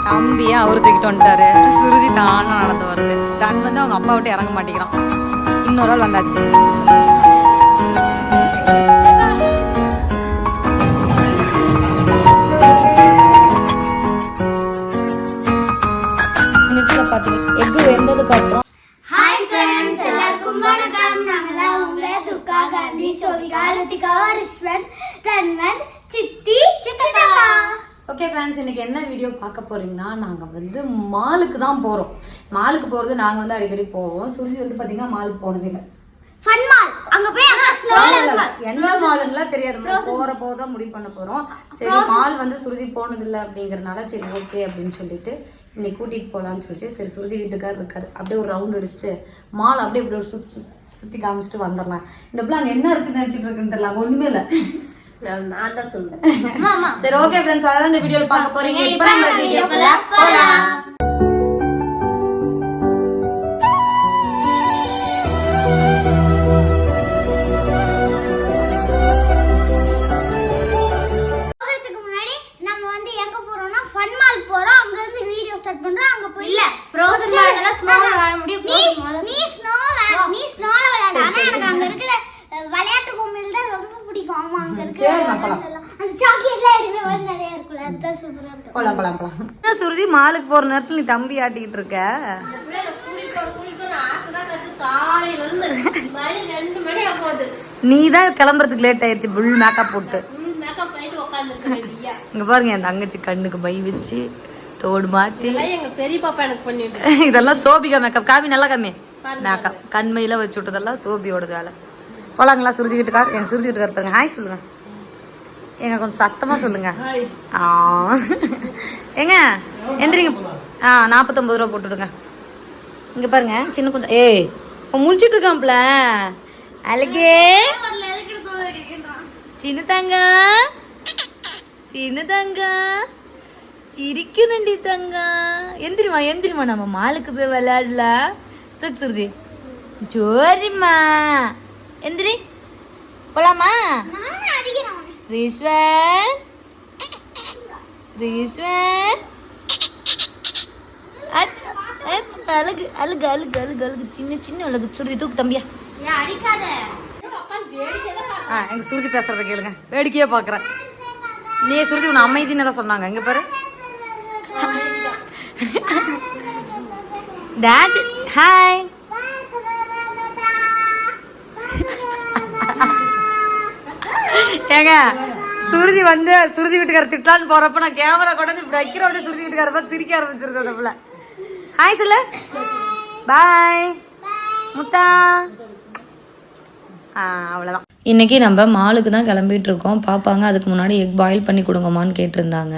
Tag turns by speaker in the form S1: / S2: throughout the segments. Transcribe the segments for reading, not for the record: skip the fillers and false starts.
S1: தம்பியை அவரு தூக்கிட்டு வந்துட்டாரு. சுருதி தானா நடந்து வருது. தன் வந்து அவங்க அப்பா விட்டு இறங்க மாட்டேங்கிறான். இன்னொரு ஆள் வந்தாச்சு. எக்கு வெந்ததுக்கு அப்புறம்
S2: ஹாய் ஃப்ரெண்ட்ஸ், எல்லாருக்கும் வணக்கம். நாங்க தான் உங்களை துர்கா, காந்தி, சோவிகா, லத்திகா, ரிஷ்வந்த், தன்வந்த், சித்தி, சித்தப்பா.
S1: ஓகே ஃப்ரெண்ட்ஸ், இன்னைக்கு என்ன வீடியோ பார்க்க போறீங்கன்னா, நாங்கள் வந்து மாலுக்கு தான் போகிறோம். மாலுக்கு போகிறது நாங்கள் வந்து அடிக்கடி போவோம். சுருதி வந்து பார்த்தீங்கன்னா மாலுக்கு போனதில்லை.
S2: ஃபன் மால் அங்க போய்
S1: என்ன மாலுங்களாம் தெரியாது. போற போதான் முடிவு பண்ண போறோம். சரி, மால் வந்து சுருதி போனதில்லை அப்படிங்கறதுனால சரி ஓகே அப்படின்னு சொல்லிட்டு இன்னைக்கு கூட்டிட்டு போலான்னு சொல்லிட்டு சரி சுருதி வீட்டுக்காரர் இருக்காரு, அப்படியே ஒரு ரவுண்ட் அடிச்சுட்டு மால் அப்படியே இப்படி ஒரு சுத்தி காமிச்சிட்டு வந்துடலாம். இந்த பிளான் என்ன இருக்குன்னு நினைச்சிட்டு இருக்குன்னு தெரியல, ஒண்ணுமே இல்லை. நான் தான் சொல்றேன். சரி ஓகே ஃப்ரெண்ட்ஸ், அதான் இந்த வீடியோல பார்க்க போறீங்க. இப்போ நம்ம வீடியோக்குள்ள போலாம்.
S2: போகிறதுக்கு முன்னாடி நம்ம வந்து எங்க போறோம்னா ஃபன் மால் போறோம். அங்க இருந்து வீடியோ ஸ்டார்ட் பண்றோம். அங்க போய் இல்ல ஃப்ரோசன் மால்ல தான் ஸ்னோ விளையாட முடியும். நீ ஸ்னோல விளையாடு. ஆனா எனக்கு அங்க இருக்கிற விளையாட்டு பொம்மைகள் தான் ரொம்ப பிடிக்கும். ஆமா, அங்க இருக்கிற அந்த சாக்லேட்லாம் எடுக்கிற மாதிரி நிறைய இருக்குல்ல, அதுதான் சூப்பரா இருக்கு.
S1: போலாம். சுருதி மாலுக்கு போற நேரத்துல நீ தம்பி ஆட்டிக்கிட்டு இருக்க. நீ தான் கிளம்புறதுக்கு லேட் ஆயிடுச்சு. ஃபுல் மேக்கப் போட்டு இங்க பாருங்க, என் தங்கச்சி கண்ணுக்கு மை வச்சு தோடு மாத்தி
S3: எங்க பெரிய பாப்பா எனக்கு பண்ணிட்டு
S1: இதெல்லாம் சோபிகா மேக்கப். காமி நல்லா காமி மேக்கப் கண்மையில வச்சு விட்டதெல்லாம் சோபியோட வேலை. போலாங்களா சுருதி வீட்டுக்கார்? எங்க சுருதி வீட்டுக்கார் பாருங்க, ஹாய் சொல்லுங்க. எங்க கொஞ்சம் சத்தமா சொல்லுங்க. ஏங்க எந்திரிங்க. 49 ரூபா போட்டுடுங்க. இங்க பாருங்க சின்ன கொஞ்சம் முழிச்சிட்டு இருக்கான்ல அழகே. சின்ன தங்க சிரிக்கணுண்டி தங்க. எந்திரிமா நம்ம மாலுக்கு போய் விளையாடல. தூக்கு சுருதி. ஜோரிம்மா எந்திரி போலாமா? ரிஷ்வன் அழகு அழகு அழகு அழகு அழகு சின்ன அழகு. சுருதி தூக்கு தம்பியா. எங்க சுருதி பேசுறத கேளுங்க, வேடிக்கையா பாக்குறேன். நீ சுருதி உன்னை அமைதின்னு எல்லாம் சொன்னாங்க. இங்க பாரு டாட் ஹாய். ஏங்க சுருதி வந்து சுருதி வீட்டுக்கார திட்டலான்னு போறப்ப நான் கேமரா கொண்டு இப்படி வைக்கிறோட சுருதி வீட்டுக்கார பார்த்து சிரிக்க ஆரம்பிச்சிருக்கேன். அதுல ஹாய் சொல்லு, பாய் முத்தா. அவ்வளோதான். இன்றைக்கி நம்ம மாலுக்கு தான் கிளம்பிட்டு இருக்கோம். பார்ப்பாங்க அதுக்கு முன்னாடி எக் பாயில் பண்ணி கொடுங்கம்மான்னு கேட்டிருந்தாங்க.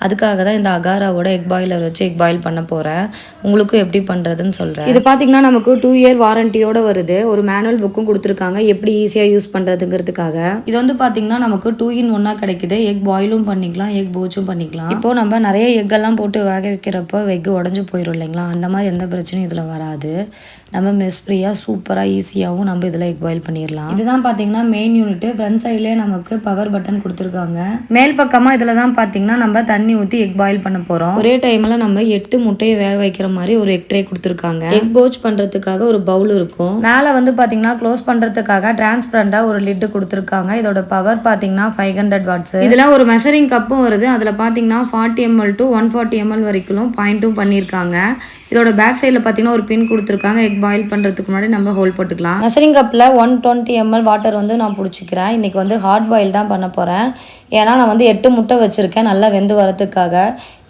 S1: அதுக்காக தான் இந்த அகாராவோட எக் பாயிலர் வச்சு எக் பாயில் பண்ண போகிறேன். உங்களுக்கும் எப்படி பண்ணுறதுன்னு சொல்கிறேன். இது பார்த்திங்கன்னா நமக்கு 2 இயர் வாரண்டியோடு வருது. ஒரு மேனுவல் புக்கும் கொடுத்துருக்காங்க எப்படி ஈஸியாக யூஸ் பண்ணுறதுங்கிறதுக்காக. இது வந்து பார்த்திங்கன்னா நமக்கு 2 in 1 கிடைக்குது. எக் பாயிலும் பண்ணிக்கலாம், எக் போச்சும் பண்ணிக்கலாம். இப்போது நம்ம நிறைய எக்கெல்லாம் போட்டு வேக வைக்கிறப்போ எக் உடஞ்சி போயிடும் இல்லைங்களா? அந்த மாதிரி எந்த பிரச்சனையும் இதில் வராது. நம்ம மெஸ் ஃப்ரீயாக சூப்பராக ஈஸியாகவும் நம்ம இதில் எக் பாயில் பண்ணிடலாம். இதுதான் பார்த்தீங்கன்னா மெயின் யூனிட்டு. ஃப்ரண்ட் சைட்லேயே நமக்கு பவர் பட்டன் கொடுத்துருக்காங்க. மேல் பக்கமாக இதில் தான் பார்த்தீங்கன்னா நம்ம தண்ணி ஊற்றி எக் பாயில் பண்ண போகிறோம். ஒரே டைமில் நம்ம 8 முட்டையை வேக வைக்கிற மாதிரி ஒரு எக் ட்ரே கொடுத்துருக்காங்க. எக் போச் பண்ணுறதுக்காக ஒரு பவுல் இருக்கும். மேலே வந்து பார்த்தீங்கன்னா க்ளோஸ் பண்ணுறதுக்காக டிரான்ஸ்பரண்டாக ஒரு லிட்டு கொடுத்துருக்காங்க. இதோட பவர் பார்த்தீங்கன்னா 500 watts. இதில் ஒரு மெஷரிங் கப்பும் வருது. அதில் பார்த்தீங்கன்னா 40 ml to 140 ml வரைக்கும் பாயிண்ட்டும் பண்ணியிருக்காங்க. இதோட பேக் சைடில் பார்த்தீங்கன்னா ஒரு பின் கொடுத்துருக்காங்க. எக் பாயில் பண்ணுறதுக்கு முன்னாடி நம்ம ஹோல் போட்டுக்கலாம். மெஷரிங் கப்பில் 120 ml வாட்டர் வந்து நான் பிடிச்சிக்கிறேன். இன்றைக்கி வந்து ஹாட் பாயில் தான் பண்ண போகிறேன். ஏன்னா நான் வந்து 8 முட்டை வச்சுருக்கேன் நல்லா வெந்து வரதுக்காக.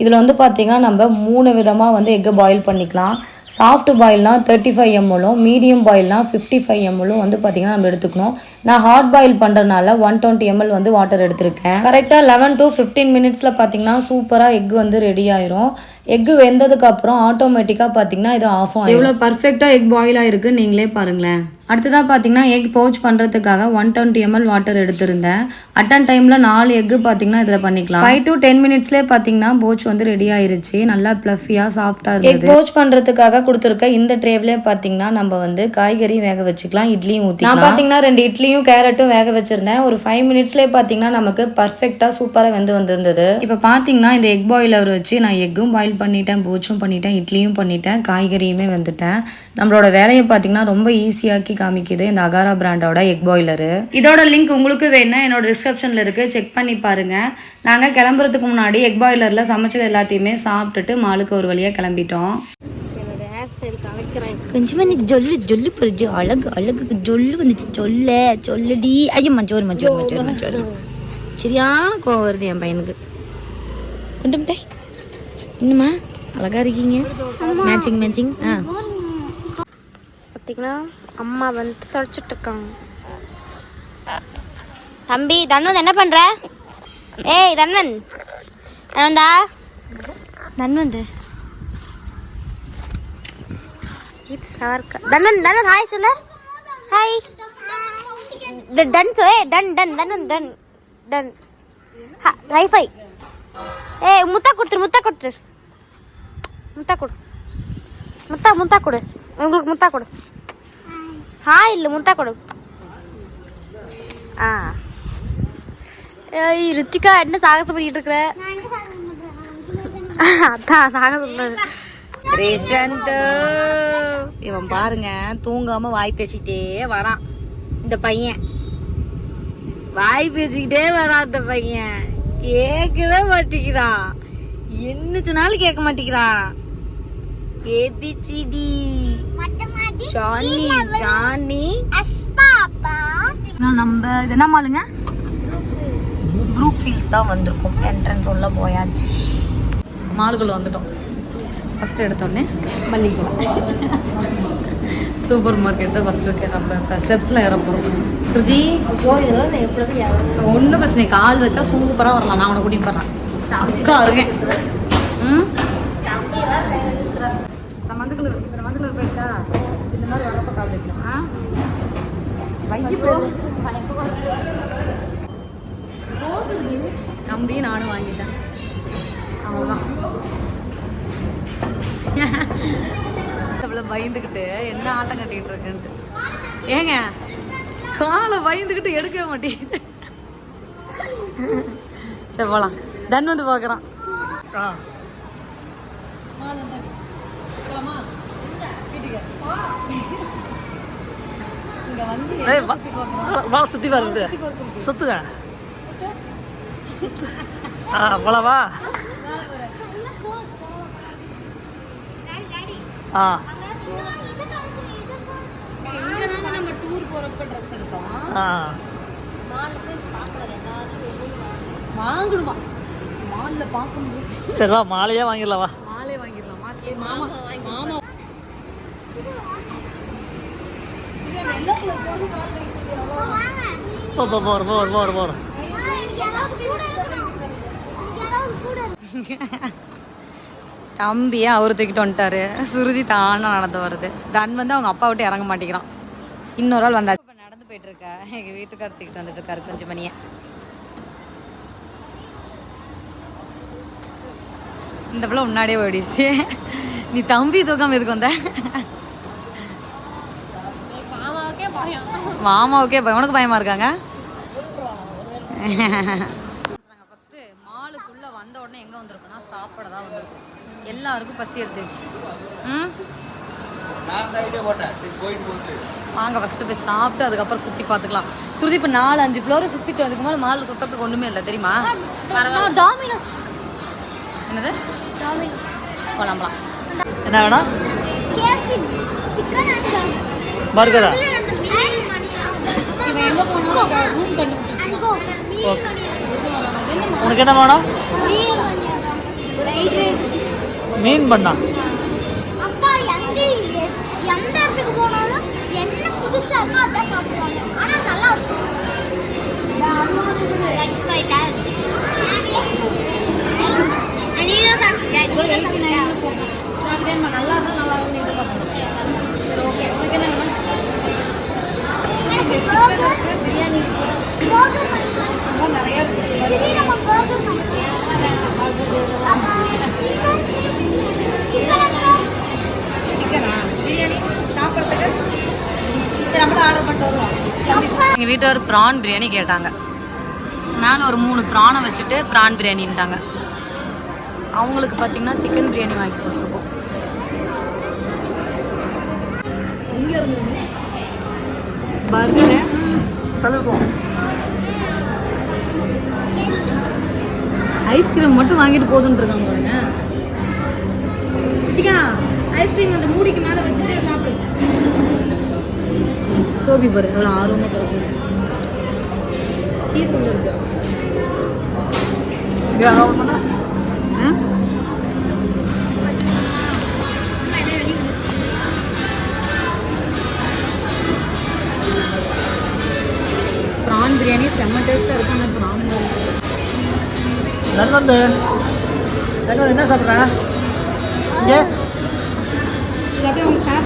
S1: இதில் வந்து பார்த்திங்கன்னா நம்ம 3 விதமாக வந்து எக்கை பாயில் பண்ணிக்கலாம். சாஃப்ட் பாயில்னா 35 ml, மீடியம் பாயில்னா 55 ml வந்து பார்த்திங்கன்னா நம்ம எடுத்துக்கணும். நான் ஹாட் பாயில் பண்ணுறதுனால 120 ml வந்து வாட்டர் எடுத்திருக்கேன். கரெக்டாக 11 to 15 minutesல பார்த்திங்கன்னா சூப்பராக எக் வந்து ரெடி ஆயிரும். எக்கு வெந்ததுக்கப்புறம் ஆட்டோமேட்டிக்காக பார்த்திங்கன்னா இது ஆஃப் ஆகும். எவ்வளோ பர்ஃபெக்டாக எக் பாயில் ஆகிருக்கு நீங்களே பாருங்களேன். அடுத்ததாக பார்த்தீங்கன்னா எக் பவுச் பண்ணுறதுக்காக 120 ml வாட்டர் எடுத்திருந்தேன். அட்டன் டைமில் 4 எக்கு பார்த்தீங்கன்னா இதில் பண்ணிக்கலாம். 5 to 10 minutesலேயே பார்த்தீங்கன்னா பவுச் வந்து ரெடி ஆயிருச்சு. நல்லா ப்ளஃபியாக சாஃப்டாக இருக்குது. எக் பவுச் பண்ணுறதுக்காக உங்களுக்காக கொடுத்துருக்க இந்த ட்ரேவ்லேயே பார்த்தீங்கன்னா நம்ம வந்து காய்கறியும் வேக வச்சுக்கலாம், இட்லியும் ஊற்றிக்கலாம். நான் பார்த்தீங்கன்னா 2 இட்லியும் கேரட்டும் வேக வச்சுருந்தேன். ஒரு 5 மினிட்ஸ்லேயே பார்த்தீங்கன்னா நமக்கு பர்ஃபெக்டாக சூப்பராக வந்திருந்தது. இப்போ பார்த்தீங்கன்னா இந்த எக் பாயிலர் வச்சு நான் எக்கும் பாயில் பண்ணிட்டேன், போச்சும் பண்ணிட்டேன், இட்லியும் பண்ணிட்டேன், காய்கறியுமே வந்துட்டேன். நம்மளோட வேலையை பார்த்தீங்கன்னா ரொம்ப ஈஸியாக்கி காமிக்குது இந்த அகாரா பிராண்டோட எக் பாயிலரு. இதோட லிங்க் உங்களுக்கு வேணும்னா என்னோட டிஸ்கிரிப்ஷனில் இருக்குது, செக் பண்ணி பாருங்கள். நாங்கள் கிளம்புறதுக்கு முன்னாடி எக் பாயிலரில் சமைச்சது எல்லாத்தையுமே சாப்பிட்டுட்டு மாலுக்கு ஒரு வழியாக கிளம்பிட்டோம்.
S4: கொஞ்சமா நீ ஜொல்லு புரிஞ்சு அழகு ஜொல்லு வந்துச்சு, சொல்லுடி. ஐயம்மா சோறு சரியான கோவம் வருது என் பையனுக்கு. கொண்டு மிட்டாய் இன்னுமா அழகா இருக்கீங்க, மேட்சிங்.
S2: பார்த்தீங்கன்னா அம்மா வந்து தொடச்சிட்டு இருக்காங்க. தம்பி தன்வந்த் என்ன பண்ற? ஏய் தன்வந்தா தன்வந்த் தன்வந்த் ஹாய் சொல்லு. ஹாய் டன் சொ ஏ டன் ஹைஃபை. ஏய் முத்தா கொடு உங்களுக்கு முத்தா கொடு. ஹாய் இல்லை முத்தா கொடு. ஏய் ரித்திகா என்ன சாகசம் பண்ணிட்டு இருக்கிற? அதான் சாகசம்.
S4: இவன் பாருங்க தூங்காம வாய் பேசிட்டே வரான். இந்த பையன் வாய் பேசிக்கிட்டே வரான். இந்த பையன் கேட்கவே மாட்டேங்கிறான், என்ன சொன்னாலும் கேட்க மாட்டேங்கிறான். ஏபிசிடி ஜானி நம்ம இது என்ன மாலுங்க?
S1: ப்ரூக் ஃபீல்ஸ் தான் வந்திருக்கும். என்ட்ரன்ஸ் உள்ள போயாச்சு, மாலுக்குள்ள வந்துட்டோம். ஃபஸ்ட்டு எடுத்தோடனே மல்லிகை சூப்பர் மார்க்கெட் தான் ஃபஸ்ட் இருக்கு. நம்ம இப்போ ஸ்டெப்ஸில் ஏற போகிறோம். ஸ்ருதி ஒன்றும் பிரச்சனை, கால் வச்சா சூப்பராக வரலாம். நான் அவனை கூட்டிகிட்டு போகிறேன், அக்கா இருக்கேன். இந்த மஞ்சள் கலர் போயிடுச்சா? இந்த மாதிரி வரப்போ கால் வைக்கலாம். தம்பி நானும் வாங்கிட்டேன், அவ்வளோதான். பயந்துக்கிட்டு என்ன ஆட்டம் கட்டிக்கிட்டு இருக்குன்ட்டு. ஏங்க காலை பயந்துக்கிட்டு எடுக்கவே மாட்டேங்குது. சரி போலாம். தன் வந்து பார்க்குறான்.
S5: சுத்தி பாருங்க, சுத்துங்க போலவா?
S1: நம்ம டூர் போறப்ப ட்ரெஸ் எடுத்தோம். வாங்கணுமா மால்ல பார்க்கும்போது?
S5: சரி வா மாலையே வாங்கிடலாம்.
S1: மாலே வாங்கிடலாம். மாமா
S5: போறோம்.
S1: தம்பியை அவர் தூக்கிட்டு வந்துட்டாரு. சுருதி தானா நடந்து வருது. தன் வந்து அவங்க அப்பா விட்டு இறங்க மாட்டேங்கிறான். இன்னொரு ஆள் வந்தாச்சு. இப்போ நடந்து போயிட்டு இருக்கா. எங்கள் வீட்டுக்காரர் தூக்கிட்டு வந்துட்டு இருக்காரு கொஞ்சம் மணியை. இந்த பிள்ளை முன்னாடியே ஓடிடுச்சு. நீ தம்பி தூக்காம எதுக்கு வந்த? மாமாவுக்கே பயம். உனக்கு பயமா இருக்காங்க? நாங்கள் ஃபஸ்ட்டு மாலுக்குள்ளே வந்த உடனே எங்கே வந்திருக்கோம்னா சாப்பிட தான் வந்திருக்கோம். எல்லாருக்கும் பசி எடுத்துச்சு. வாங்க ஃபஸ்ட்டு போய் சாப்பிட்டு அதுக்கப்புறம் சுற்றி பார்த்துக்கலாம். சுருதி இப்போ 4-5 ஃப்ளோரை சுற்றிட்டு அதுக்கு மேலே மாலில் சுற்றுறதுக்கு ஒன்றுமே இல்லை தெரியுமா?
S2: டாமினோஸ்.
S1: என்னது? போலாம்.
S5: என்ன வேணும்?
S2: சிக்கன்
S5: பர்கரா?
S1: இவன் எங்கே போனாலும் ரூம் கண்டுபிடிச்சிருக்கோம்.
S5: உனக்கு என்ன வேணும்? மீன் பண்ணா?
S2: அப்பா எந்த இடத்துக்கு போனாலும் என்ன புதுசா இருக்கோ அதான் சாப்பிடுவாங்க. ஆனா நல்லா இருக்கும்.
S1: நல்லா தான் நல்லா நீங்க சாப்பிடுவோம். சரி ஓகே. உனக்கு என்ன வேணும்? பிரியாணி நிறைய இருக்கு.
S4: சிக்கனா பிரியாணி சாப்பிட்றதுக்கு சரி நம்மளும் ஆர்டர் பண்ணிட்டு வருவோம். எங்கள் வீட்டுக்கார் ப்ரான் பிரியாணி கேட்டாங்க. மேலே ஒரு 3 ப்ரானை வச்சுட்டு ப்ரான் பிரியாணின்ட்டாங்க. அவங்களுக்கு பார்த்தீங்கன்னா சிக்கன் பிரியாணி வாங்கி கொடுத்துருக்கோம். பர்கரு ஐஸ்கிரீம் மட்டும் வாங்கிட்டு போதுன்னு இருக்காங்க பாருங்க. ஐஸ்கிரீம் அந்த மூடிக்கு மேலே வச்சுட்டு சாப்பிடு. சோபி பாரு எவ்வளோ ஆர்வமாக பிறகு சீஸ் உள்ள இருக்கு. ப்ரான் பிரியாணி செம்ம டேஸ்ட்டாக இருக்கும். அந்த ப்ரான்
S5: என்ன சாப்பிட்றேன் இங்கே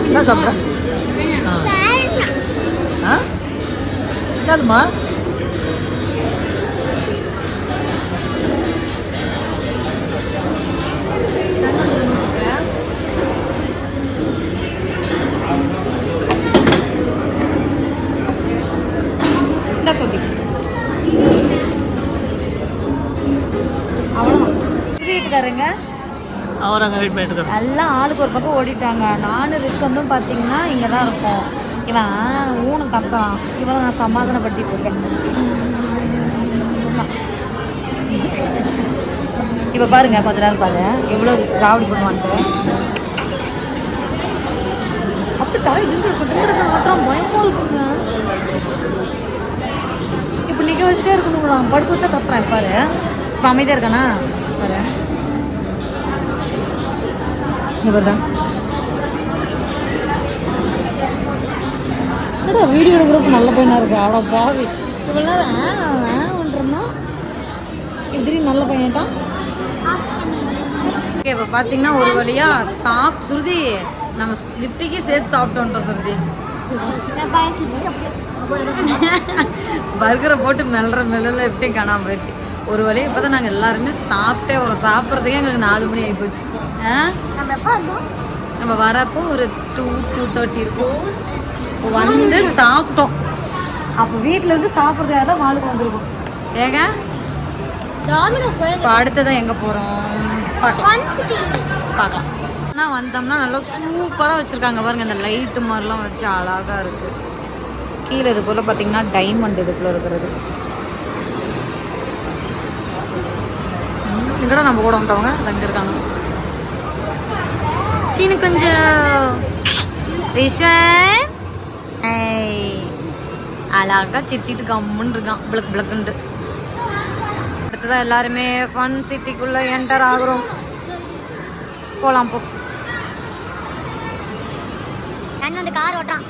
S5: என்ன சாப்பிட்றேன் என்னதுமா
S4: என்ன சொல்லி அவ்வளோதான். வீட்டுக்காரங்க
S5: அவர் அங்கே வெயிட் பண்ணிட்டு இருக்காரு.
S4: எல்லாம் ஆளுக்கு ஒரு பக்கம் ஓடிட்டாங்க. நானும் ரிஷ் வந்து பார்த்தீங்கன்னா இங்கே தான் இருக்கோம். இவன் ஊனு கத்தான். இவனை நான் சமாதானப்படுத்திட்டு இருக்கேன். இப்போ பாருங்க கொஞ்ச நேரம் பாரு எவ்வளோ ராவடி பண்ணுவான்ட்டு. அப்படி தலை ஆட்டம் பயமாக இருக்குங்க. இப்போ நிற்க வச்சுட்டே இருக்கணும். படுக்க வச்சா கத்துறான். பாரு இப்போ அமைதியாக இருக்கானா பாரு. இங்கே பாருங்க வீடியோ எடுக்கிறப்ப நல்ல பையனாக இருக்கு. அவ்வளோ பாவி இவ்வளோ நேரம் ஒன்றுனா திடீர்னு நல்ல பையன்ட்டான். ஓகே இப்போ பார்த்தீங்கன்னா ஒரு வழியாக சுருதி நம்ம லிப்டிக்கே சேர்த்து சாப்பிட்டோன்றோம். சுருதி பர்கரை போட்டு மெல்ல எப்படியும் காணாமல் போயிடுச்சு. ஒரு வழியாக இப்போ தான் நாங்கள் எல்லாருமே சாப்பிட்டே வரோம். சாப்பிட்றதுக்கே எங்களுக்கு 4 மணி ஆகி போச்சு. நம்ம வரப்போ ஒரு 2:30 இருக்கும். வந்து சாப்பிட்டோம். அப்போ வீட்டில் இருந்து சாப்பிட்றதுக்காக தான் மாலுக்கு வந்துருக்கோம். ஏங்க இப்போ அடுத்ததான் எங்கே போகிறோம் பார்க்கலாம். ஆனால் வந்தோம்னா நல்லா சூப்பராக வச்சுருக்காங்க பாருங்க. இந்த லைட்டு மாதிரிலாம் வச்சு அழகாக இருக்குது. கீழே இதுக்குள்ளே பார்த்தீங்கன்னா டைமண்ட் இதுக்குள்ளே இருக்கிறது. இங்கடா நம்ம கூட வந்துட்டவங்க அங்கே இருக்காங்க. சீனு கொஞ்சம் ரிஷ்வன் அழகா சிரிச்சிட்டு கம்முன்னு இருக்கான் பிளக்குன்ட்டு. அடுத்ததான் எல்லாருமே ஃபன் சிட்டிக்குள்ள என்டர் ஆகுறோம். போலாம் போ.
S2: நான் வந்து கார் ஓட்டான்.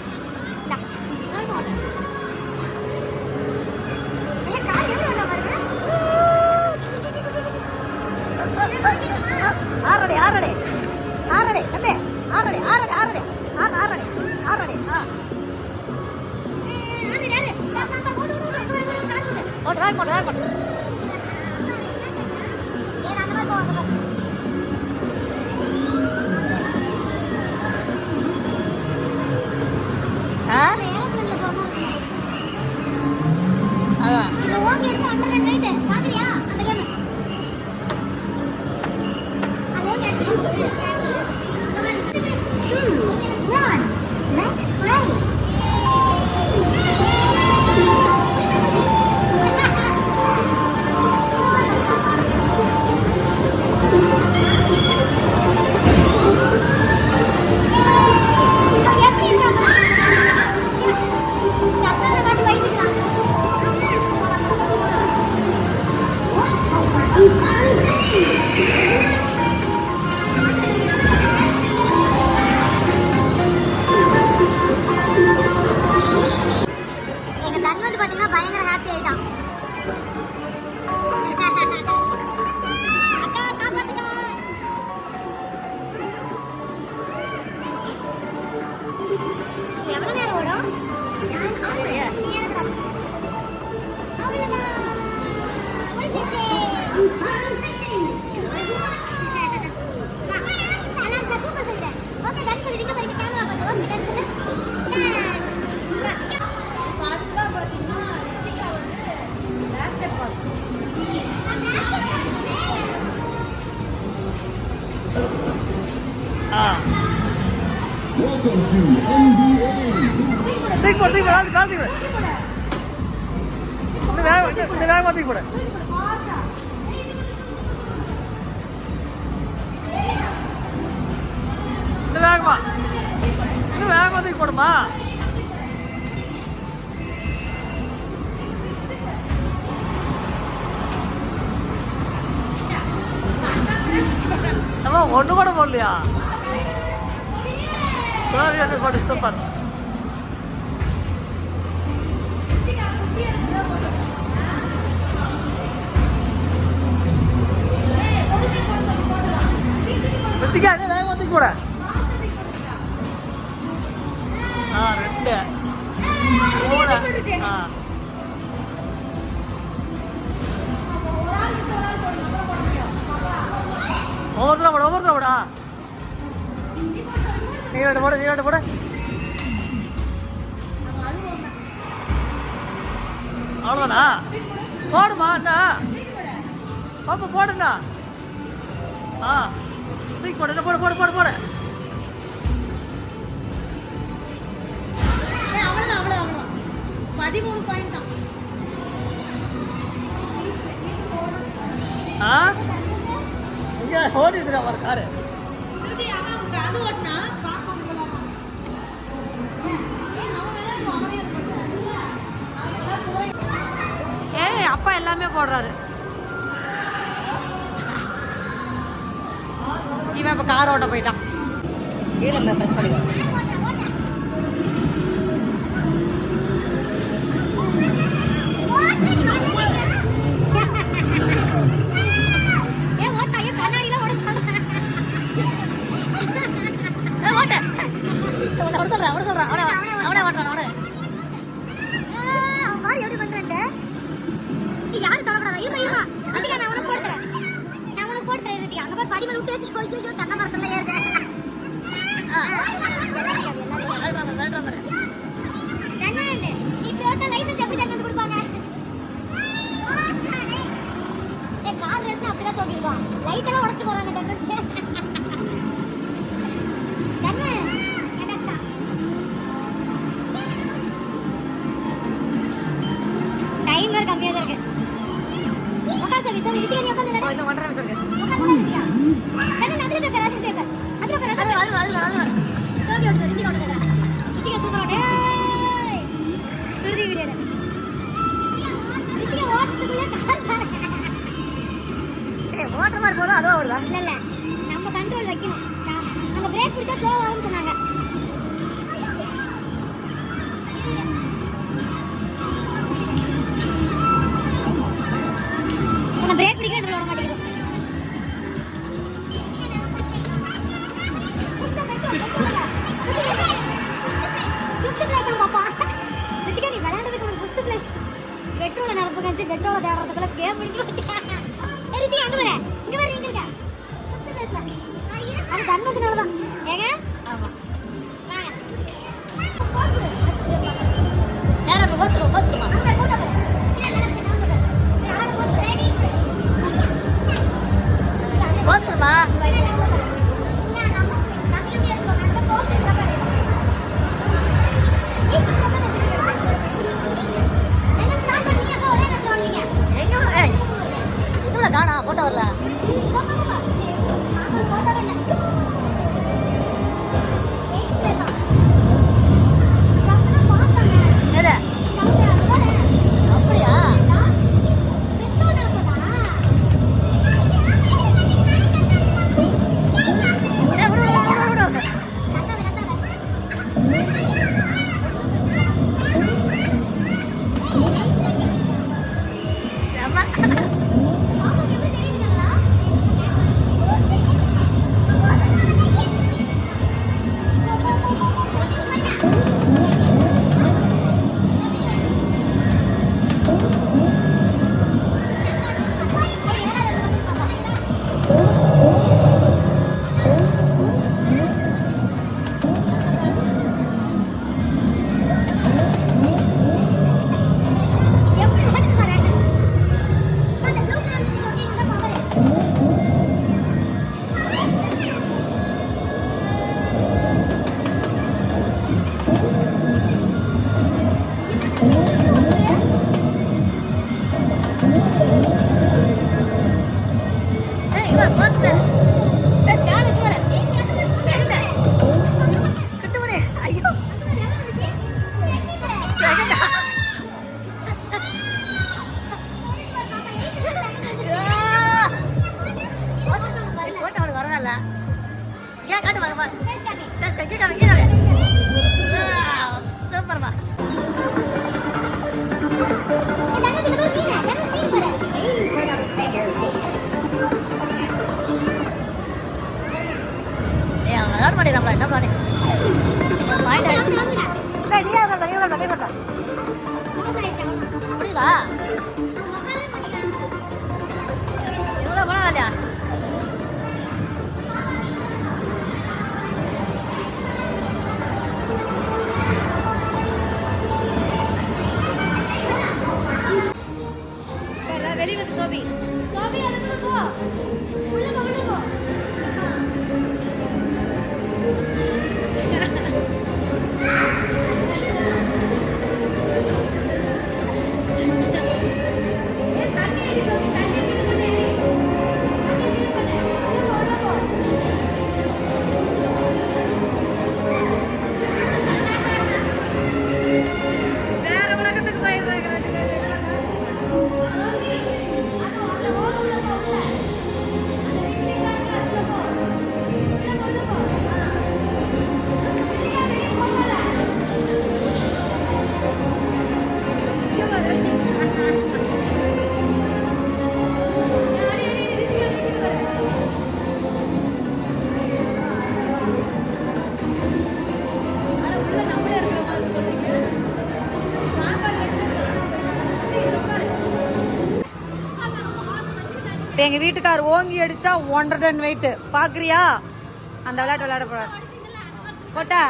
S5: தூக்கி போடு கால் தூக்கி போடு இந்த வேகமா தூக்கி போடு இன்னும் வேகமா தூக்கி போடுமா ஒண்ணு கூட போடலையா சரி போட்டு சூப்பர் வேகமா தூக்கி போட 2 3 ஒவ்வொருத்தர போடா நீ ரெண்டு போட அவ்வளோதானா போடுமா அண்ணா பாப்பா போடுண்ணா தூக்கி போடு என்ன போடு
S3: அவ்வளவுதான் 13 பாயிண்ட் தான்.
S5: இங்க ஓடிட்டு ஒரு காரு
S3: அது ஓட்டினா
S4: அப்பா எல்லாமே போடுறாரு. இவன் இப்ப கார் ஓட்ட போயிட்டான். ப்ரெஸ் பண்ணிக்கலாம்.
S2: டைமர் கம்மியா தான் இருக்கு. உட்கார் சவி சவி இதுக்கு நீ உட்கார்ந்து இல்ல. இன்னும் 1.5 நிமிஷம் இருக்கு. உட்கார்ந்து. தண்ணி நடுல பேக்க ராசி பேக்க. அதுல உட்கார். சவி ஓடு ரெடி ஓடுடா. இதுக்கு சூப்பரா டேய். சுருதி வீடியோ எடு. இதுக்கு ஓடுறதுக்குள்ள கார் பாருங்க. ஓடுற மாதிரி போறோம் அதோ ஓடுதா? இல்ல நம்ம கண்ட்ரோல் வைக்கணும். அங்க பிரேக் பிடிச்சா ஸ்லோ ஆகும்னு சொன்னாங்க. பிரேக் பிடிக்க இதுல வர மாட்டேங்குது. பெட்ரோல நிரப்பு கழிச்சு பெட்ரோல தேடுறதுக்குள்ள கேம் முடிஞ்சு போச்சு. அங்க வர இங்க வர இங்க இருக்க அது தன்மத்தினாலதான் ஏங்க
S3: வெளியே வந்து சோபி சோபி அதுக்குள்ள போ உள்ள போ உள்ள போ
S4: இப்போ எங்கள் வீட்டுக்கார் ஓங்கி அடித்தா 1.5 டன் வெயிட்டு பார்க்குறியா? அந்த விளையாட்டு விளையாட போகிறார். கோட்டா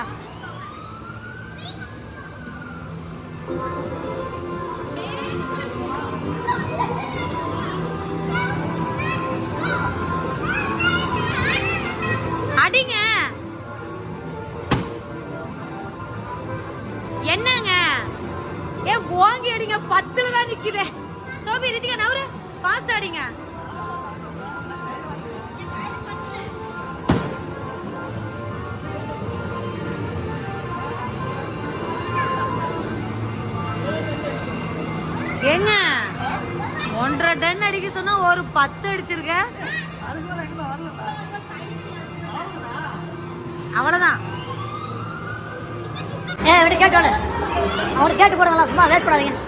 S4: அடிங்க. என்னங்க ஓங்கி அடிங்க. 10ல தான் நிக்குது. சோபி ரித்திகா நவரு ஃபாஸ்ட் அடிங்க. ஏங்க 1.5 டன் அடிக்க சொன்னா ஒரு 10 அடிச்சிருக்க. அவ்வளவுதான்.
S6: கேட்டு அவனுக்கு கேட்டு போடுங்களா, சும்மா வேஸ்ட் பண்ணாதீங்க.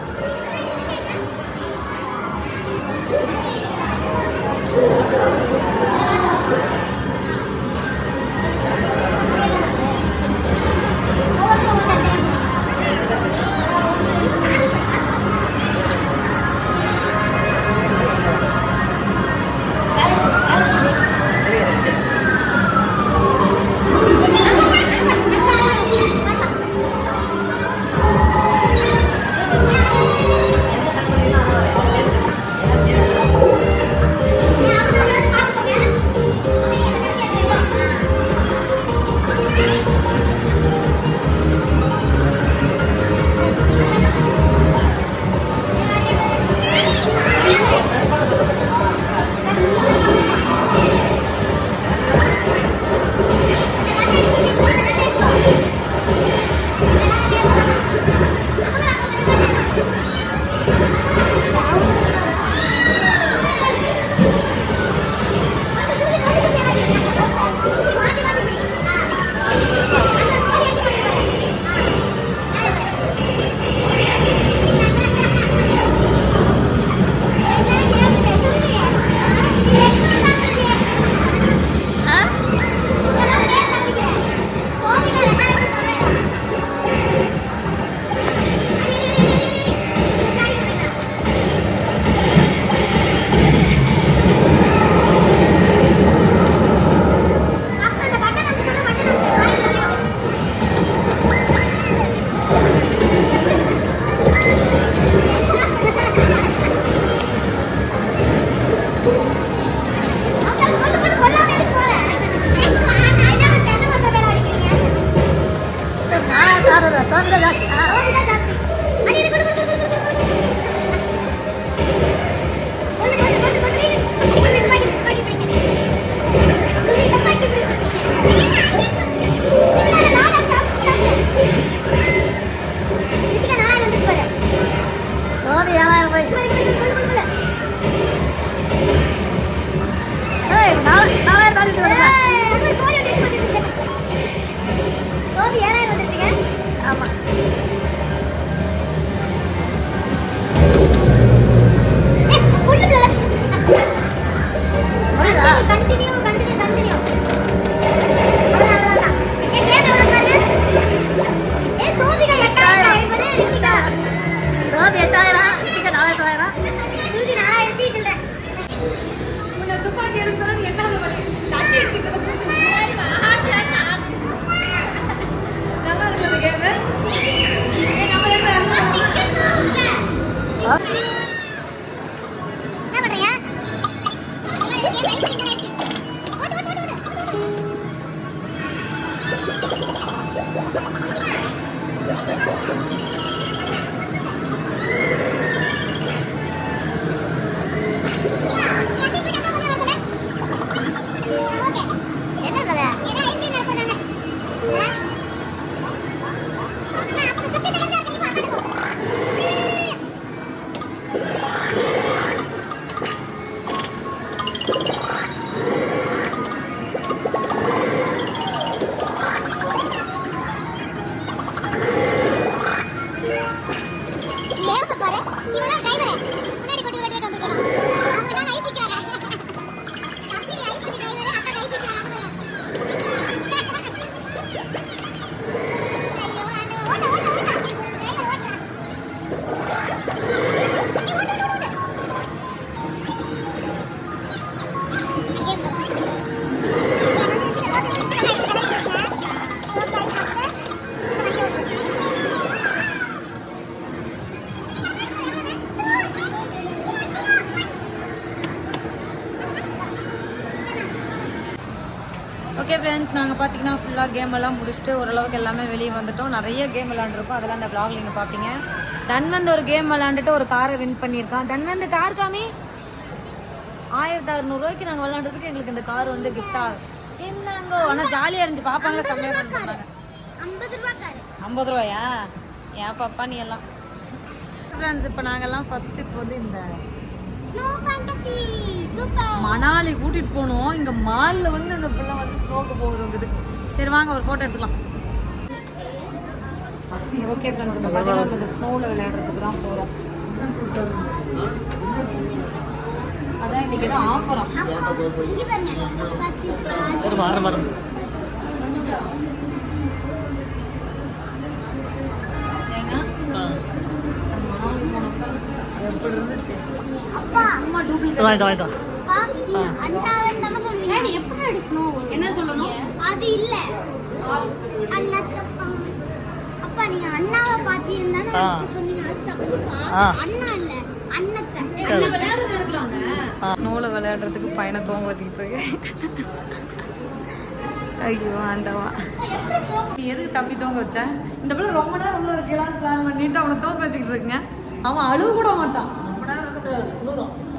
S2: என்ன கதை? ஏன்னா ஐஸ்கிரீம் நான் பண்ணாங்க. அப்ப சுத்தி தரதா நீ பாத்துக்கோ. லேவ் பாரு. இவனா டிரைவர். முன்னாடி கொட்டி வந்துட்டான். அவங்க நான் ஐஸ்கிரீம் தம்பி ஐஸ்கிரீம் டிரைவர் அக்கா ஐஸ்கிரீம்
S1: ஓகே ஃப்ரெண்ட்ஸ், நாங்கள் பார்த்தீங்கன்னா ஃபுல்லாக கேம் எல்லாம் முடிச்சுட்டு ஓரளவுக்கு எல்லாமே வெளியே வந்துட்டோம். நிறைய கேம் விளாண்டுருக்கோம். அதெல்லாம் அந்த vlogல நீங்கள் பார்ப்பீங்க. தன்வந்த் ஒரு கேம் விளாண்டுட்டு ஒரு காரை வின் பண்ணியிருக்கான். தன்வந்த் கார் காமி 1600 ரூபாய்க்கு நாங்கள் விளாண்டுறதுக்கு எங்களுக்கு இந்த கார் வந்து கிஃப்டா என்னங்கோ. ஆனால் ஜாலியாக இருந்துச்சு, பார்ப்பாங்க செம்மையாக பண்ணாங்க.
S2: 50 ரூபாய் காரு.
S1: 50 ரூபாயா? ஏன் பாப்பா நீ எல்லாம் ஃப்ரெண்ட்ஸ். இப்போ நாங்கள்லாம் ஃபர்ஸ்ட் இப்போ வந்து இந்த
S2: ஸ்னோ ஃபேண்டசி சூப்பர்.
S1: மணாலி கூட்டிட்டு போனோம். இங்க மால்ல வந்து அந்த பிள்ளை வந்து ஸ்னோக்கு போகுது. சரி வாங்க ஒரு போட்டோ எடுத்துக்கலாம். ஓகே ஃப்ரெண்ட்ஸ், இப்போ பார்த்தீங்கன்னா நம்ம இந்த ஸ்னோவில் விளையாடுறதுக்கு தான் போகிறோம். அதான் இன்னைக்கு தான் ஆஃபரா.
S2: இங்க பாருங்க.
S5: ஒரு வாரம் வரும்.
S1: ஏங்க எப்படி இருந்துச்சு?
S2: அப்பா
S1: அம்மா டூப்ளிகேட்
S5: வாங்கிட்டோம்.
S2: அப்பா நீங்க அண்ணாவை தான் சொல்லுவீங்க. எப்படி ஸ்னோ
S1: என்ன சொல்லணும்?
S2: அது இல்ல அண்ணாத்தப்பா. அப்பா நீங்க அண்ணாவை பாத்தீங்கன்னு சொன்னீங்க. அது தப்புப்பா. அண்ணா இல்ல அண்ணத்தை.
S1: விளையாடுறது எடுக்கலாங்க. ஸ்னோல விளையாடுறதுக்கு பையனை தூங்க வச்சுக்கிட்டு இருக்கேன். ஐயோ ஆண்டவா, நீ எதுக்கு தம்பி தூங்க வச்ச? இந்த பிள்ளை ரொம்ப நேரம் உள்ள இருக்கலாம்னு பிளான் பண்ணிட்டு அவனை தூங்க வச்சுக்கிட்டு இருக்கேங்க. அவன் அழுவ கூட மாட்டான்.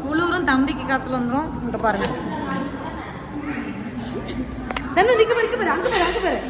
S1: குளிரும் தம்பிக்கு காய்ச்சல் வந்துடும். இங்க பாருங்க, தம்பி நிக்க பாரு, அங்க பாரு, அங்க பாரு.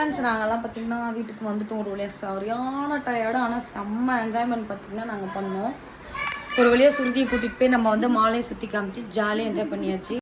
S1: ஃப்ரெண்ட்ஸ் நாங்கள்லாம் பார்த்தீங்கன்னா வீட்டுக்கு வந்துட்டோம். ஒரு வழியாக சரியான டயர்டு, ஆனால் செம்ம என்ஜாய்மெண்ட் பார்த்தீங்கன்னா நாங்கள் பண்ணோம். ஒரு வழியாக சுருதியை கூட்டிகிட்டு போய் நம்ம வந்து மாலையை சுற்றி காமிச்சு ஜாலியாக என்ஜாய் பண்ணியாச்சு.